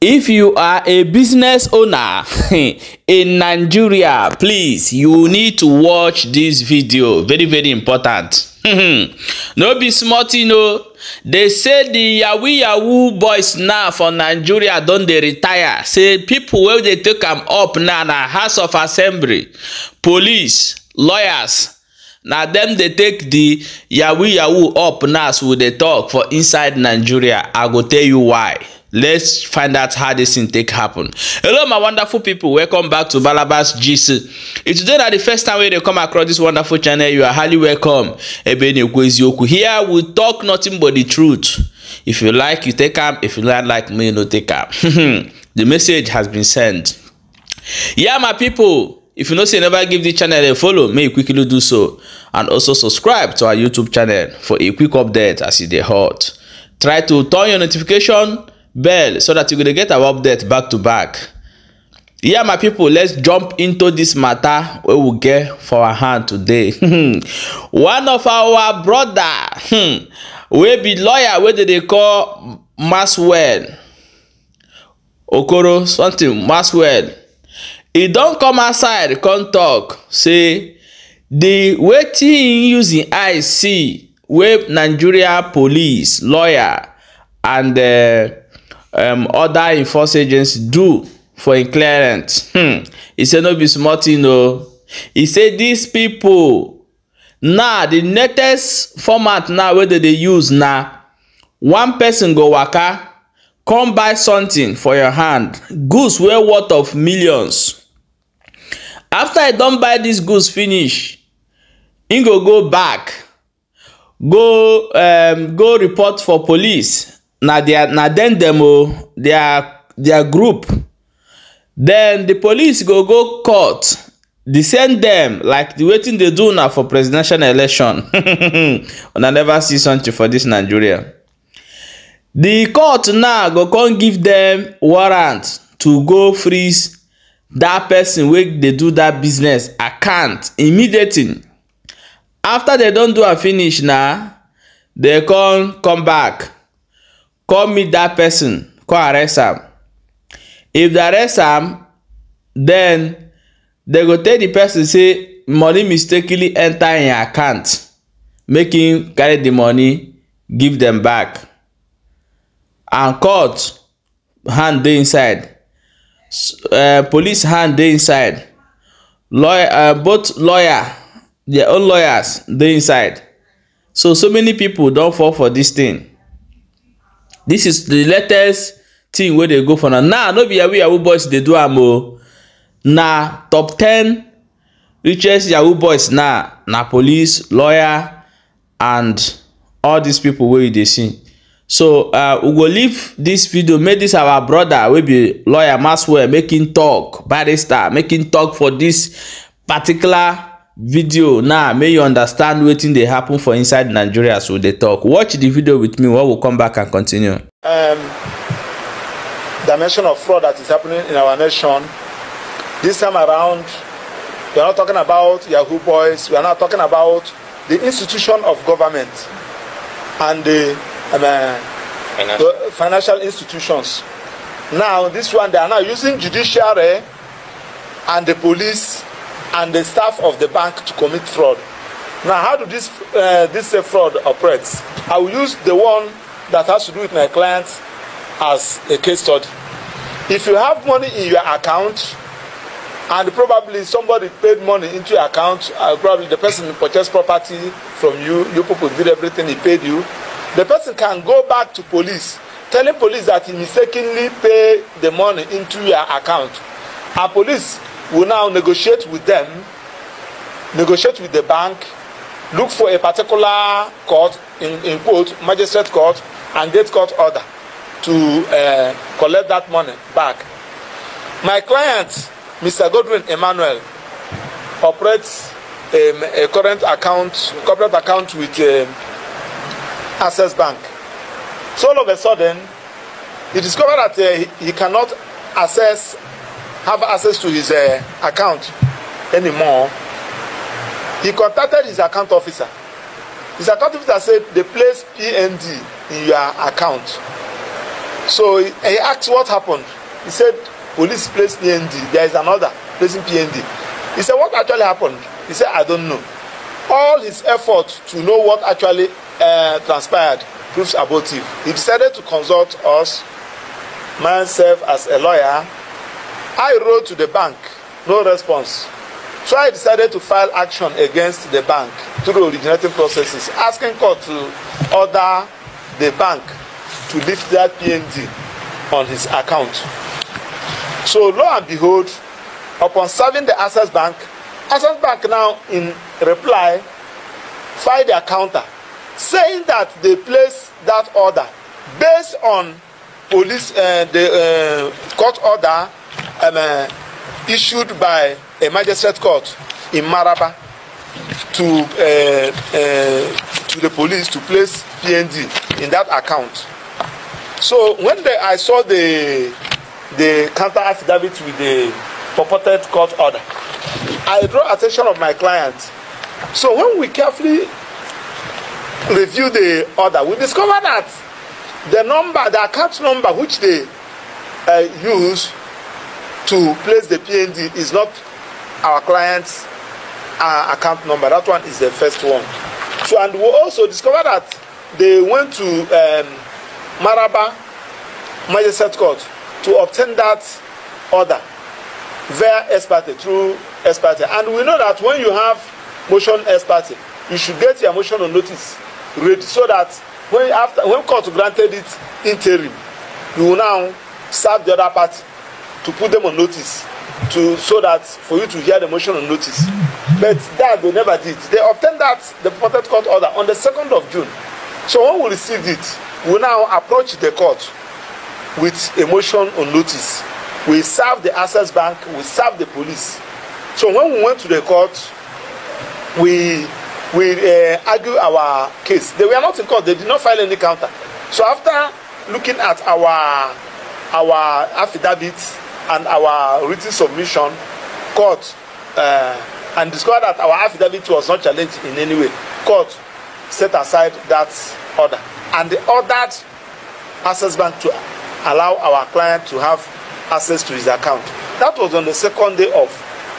If you are a business owner in Nigeria, please, you need to watch this video. Very, very important. No be small thing, no. They say the yahoo boys now for Nigeria don dey retire. Say people wey dey take am up now na House of Assembly, police, lawyers. Na them dey take the yahoo up now as we dey talk for inside Nigeria. I go tell you why. Let's find out how this thing take happen. Hello, my wonderful people. Welcome back to Balabas GC. If today is the first time you come across this wonderful channel, you are highly welcome. Here we talk nothing but the truth. If you like, you take am. If you like me, no take am. The message has been sent. Yeah, my people. If you know say never give the channel a follow, may you quickly do so. And also subscribe to our YouTube channel for a quick update as it is hot. Try to turn your notification bell so that you're gonna get our update back to back. Yeah, my people, let's jump into this matter where we get for our hand today. One of our brother we be lawyer where they call Maxwell Okoro something Maxwell. He don't come outside come talk say the wetin he using eye see wey Nigeria police, lawyer and other enforcement agencies do for a clearance. He said no be small thing, no. He said these people now the latest format now where they use now, one person go waka come buy something for your hand, goods well worth of millions. After I don't buy this goods finish, he go back, go report for police. Now then demo their group. Then the police go court. They send them like the waiting they do now for presidential election. And I never see something for this Nigeria. The court now go come give them warrant to go freeze that person wey they do that business account immediately. After they don't do a finish now, they come back. Come meet that person, come arrest am. If they arrest am, then they go tell the person say money mistakenly enter in your account. Make him carry the money, give them back. And court hand dey inside. Police hand dey inside. Lawyer, both lawyer, their own lawyers dey inside. So many people don't fall for this thing. This is the latest thing where they go for now. Now, no be yahoo boys they do am o. Na top 10 richest yahoo boys now. Na police, lawyer, and all these people where they see. So we go leave this video. Make this our brother will be lawyer Maxwell making talk, barrister making talk for this particular video. Now may you understand wetin dey happen for inside Nigeria. So they talk. Watch the video with me while we come back and continue. Dimension of fraud that is happening in our nation this time around. We are not talking about yahoo boys. We are not talking about the institution of government and the financial institutions. Now this one, they are now using judiciary and the police and the staff of the bank to commit fraud. Now how do this fraud operates? I will use the one that has to do with my clients as a case study. If you have money in your account and probably somebody paid money into your account, probably the person purchased property from you, you people did everything, he paid you, the person can go back to police, telling police that he mistakenly paid the money into your account. And police will now negotiate with them, negotiate with the bank, look for a particular court, in quote, magistrate court, and get court order to collect that money back. My client, Mr. Godwin Emmanuel, operates a corporate account with Access Bank. So all of a sudden, he discovered that he cannot have access to his account anymore. He contacted his account officer. His account officer said they place PND in your account. So he asked what happened. He said, police placed PND. There is another placing PND. He said, what actually happened? He said, I don't know. All his effort to know what actually transpired proves abortive. He decided to consult us, myself as a lawyer. I wrote to the bank, no response. So I decided to file action against the bank through originating processes, asking court to order the bank to lift that PND on his account. So lo and behold, upon serving the Access Bank now in reply filed their counter saying that they placed that order based on police the court order issued by a magistrate court in Maraba to the police to place PND in that account. So when I saw the counter affidavit with the purported court order, I draw attention of my client. So when we carefully review the order, we discover that the account number which they use to place the PND is not our client's account number. That one is the first one. So, and we also discover that they went to Maraba Magistrate Court to obtain that order via ex parte, through ex parte. And we know that when you have motion ex parte, you should get your motion on notice ready, so that when court granted it interim, you will now serve the other party to put them on notice, so that for you to hear the motion on notice. But that they never did. They obtained the purported court order on the 2nd of June. So when we received it, we now approach the court with a motion on notice. We serve the Access Bank, we serve the police. So when we went to the court, we argue our case. They were not in court, they did not file any counter. So after looking at our affidavits and our written submission, court and discovered that our affidavit was not challenged in any way, court set aside that order and they ordered Access Bank to allow our client to have access to his account. That was on the 2nd day of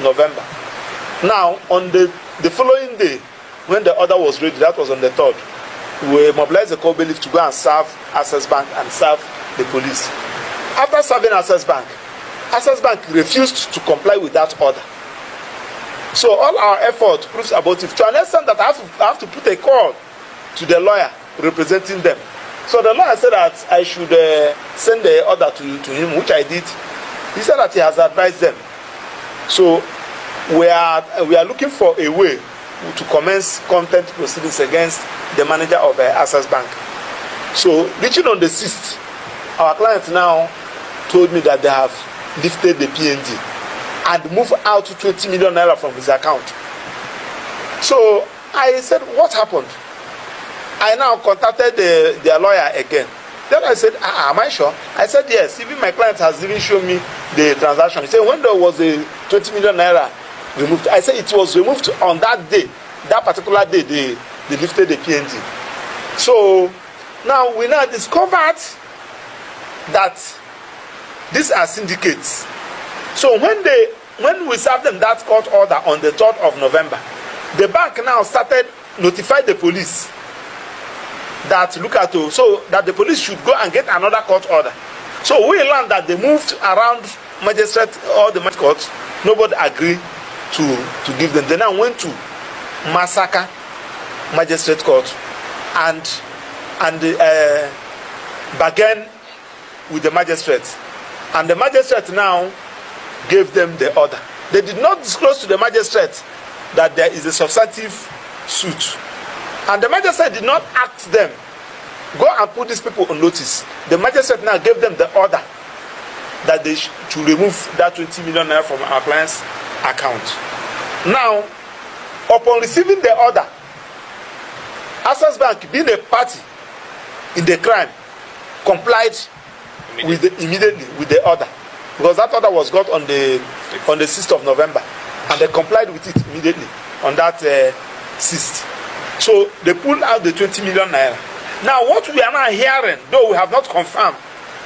November. Now, on the following day, when the order was ready, that was on the 3rd, we mobilized the court bailiff to go and serve Access Bank and serve the police. After serving Access Bank refused to comply with that order. So all our effort proves abortive, to an extent that I have to put a call to the lawyer representing them. So the lawyer said that I should send the order to him, which I did. He said that he has advised them. So we are looking for a way to commence contempt proceedings against the manager of Access Bank. So reaching on the 6th, our client now told me that they have lifted the PND and moved out 20 million naira from his account. So I said, what happened? I now contacted their lawyer again. Then I said, am I sure? I said, yes. Even my client has even shown me the transaction. He said, when there was a 20 million naira removed, I said it was removed on that day. That particular day, they lifted the PND. So now we now discovered that these are syndicates. So when we served them that court order on the 3rd of November, the bank now started notifying the police that so that the police should go and get another court order. So we learned that they moved around magistrate or the magistrate court. Nobody agreed to give them. They now went to Masaka Magistrate Court and bargained with the magistrate. And the magistrate now gave them the order. They did not disclose to the magistrate that there is a substantive suit. And the magistrate did not ask them, go and put these people on notice. The magistrate now gave them the order that they should remove that 20 million naira from our client's account. Now, upon receiving the order, Access Bank, being a party in the crime, complied immediately with the order, because that order was got on the 6th of November, and they complied with it immediately on that 6th. So they pulled out the 20 million naira. Now what we are now hearing, though we have not confirmed,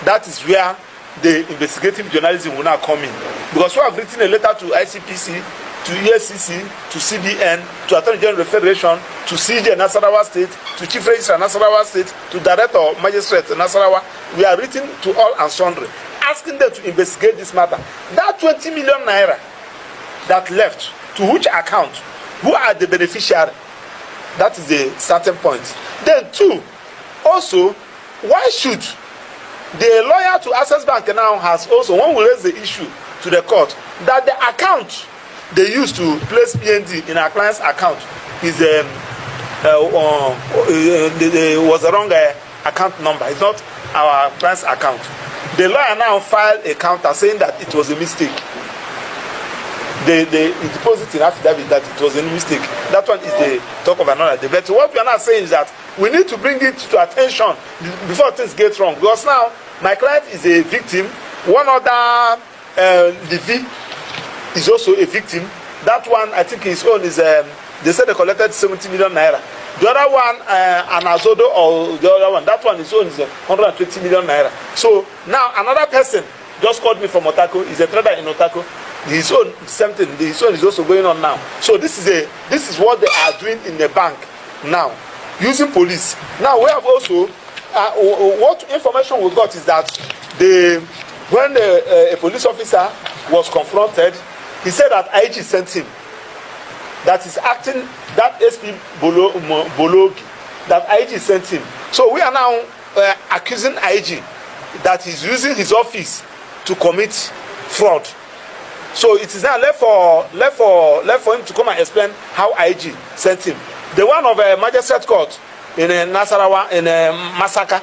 that is where the investigative journalism will now come in. Because we have written a letter to ICPC, to ESCC, to CBN, to Attorney General Federation, to CJ Nasarawa State, to Chief Registrar Nasarawa State, to Director of Magistrate Nasarawa. We are written to all and sundry, asking them to investigate this matter. That 20 million naira that left, to which account? Who are the beneficiaries? That is the starting point. Then two, also, why should the lawyer to Access Bank now has also, one will raise the issue to the court that the account they used to place PND in our client's account is was the wrong account number. It's not our client's account. The lawyer now filed a counter saying that it was a mistake. They deposit in affidavit that it was a mistake. That one is the talk of another day. But what we are now saying is that we need to bring it to attention before things get wrong. Because now my client is a victim. One other Livy is also a victim. That one, I think his own is, they said they collected 70 million naira. The other one, Anazodo, or the other one, that one, his own is 120 million naira. So now another person just called me from Otako, he's a trader in Otako. His own, same thing, his own is also going on now. So this is what they are doing in the bank now, using police. Now we have also, what information we got is that when a police officer was confronted, he said that IG sent him, that is acting, that SP Bologi, that IG sent him. So we are now accusing IG that he's using his office to commit fraud. So it is now left for him to come and explain how IG sent him. The one of a magistrate court in Nasarawa, in Massacre,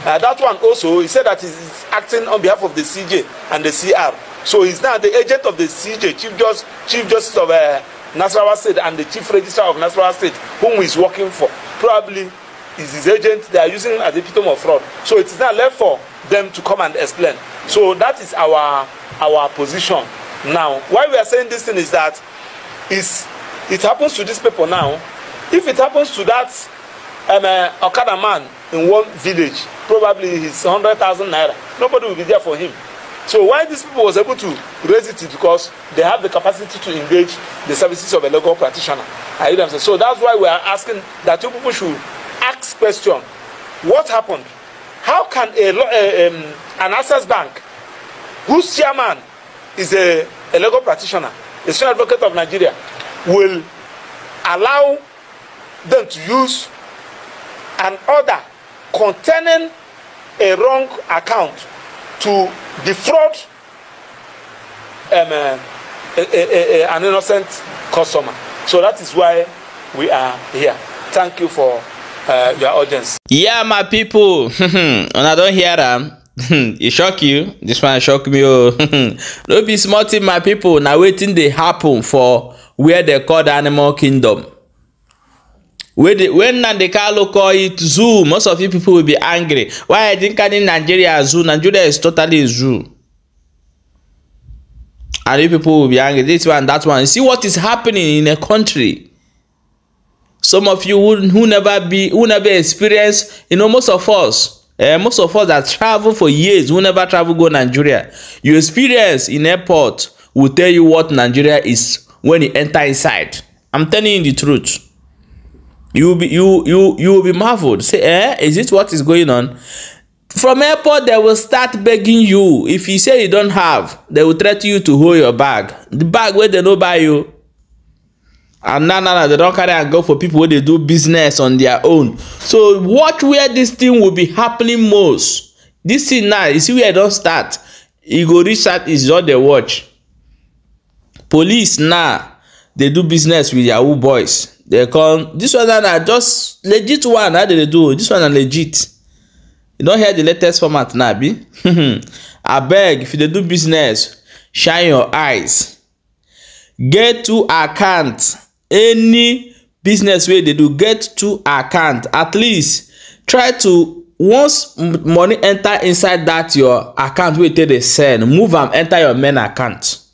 that one also, he said that he's acting on behalf of the CJ and the CR. So he's now the agent of the CJ, Chief Justice of Nasarawa State, and the Chief Registrar of Nasarawa State, whom he's working for. Probably is his agent. They are using him as a epitome of fraud. So it is now left for them to come and explain. So that is our position. Now, why we are saying this thing is that it happens to these people now. If it happens to that Okada man in one village, probably he's 100,000 naira. Nobody will be there for him. So why these people was able to raise it is because they have the capacity to engage the services of a legal practitioner. So that's why we are asking that you people should ask question. What happened? How can an Access Bank, whose chairman is a legal practitioner, a senior advocate of Nigeria, will allow them to use an order containing a wrong account to defraud an innocent customer? So that is why we are here. Thank you for your audience. Yeah, my people. And I don't hear them. It shock you. This one shock me. Oh, no be small thing, my people. Now waiting they happen for where they call the animal kingdom. When they call it zoo, most of you people will be angry. Why I think in Nigeria zoo? Nigeria is totally a zoo. And you people will be angry. This one, that one. See what is happening in a country. Some of you who never experience, most of us. Most of us that travel for years, who never travel go Nigeria. You experience in airport will tell you what Nigeria is when you enter inside. I'm telling you the truth. You will be marveled. Say, is it what is going on? From airport, they will start begging you. If you say you don't have, they will threaten you to hold your bag. The bag where they don't buy you. And now they don't carry and go for people where they do business on their own. So watch where this thing will be happening most. This thing now, you see where it don't start. You go research is not the watch. Police now, they do business with Yahoo boys. They come, this one are just legit one. How do they do? This one are legit. You don't hear the latest format now, be? I beg, if they do business, shine your eyes. Get to account. Any business way they do, get to account. At least try to, once money enter inside that your account where they send, move them enter your main account.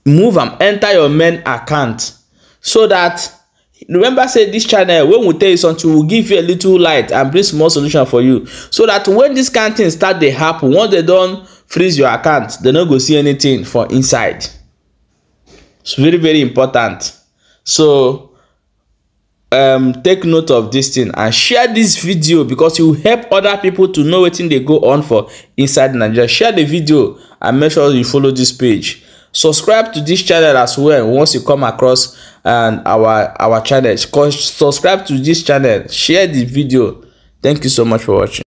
Move them enter your main account, so that remember say this channel, when we tell you something, we will give you a little light and bring small solution for you, so that when this kind of thing start dey happen, once they don freeze your account, they no go see anything for inside. It's very, very important. So take note of this thing and share this video, because it will help other people to know wetin dey go on for inside Nigeria. Share the video and make sure you follow this page. Subscribe to this channel as well once you come across our channel. Subscribe to this channel, share the video. Thank you so much for watching.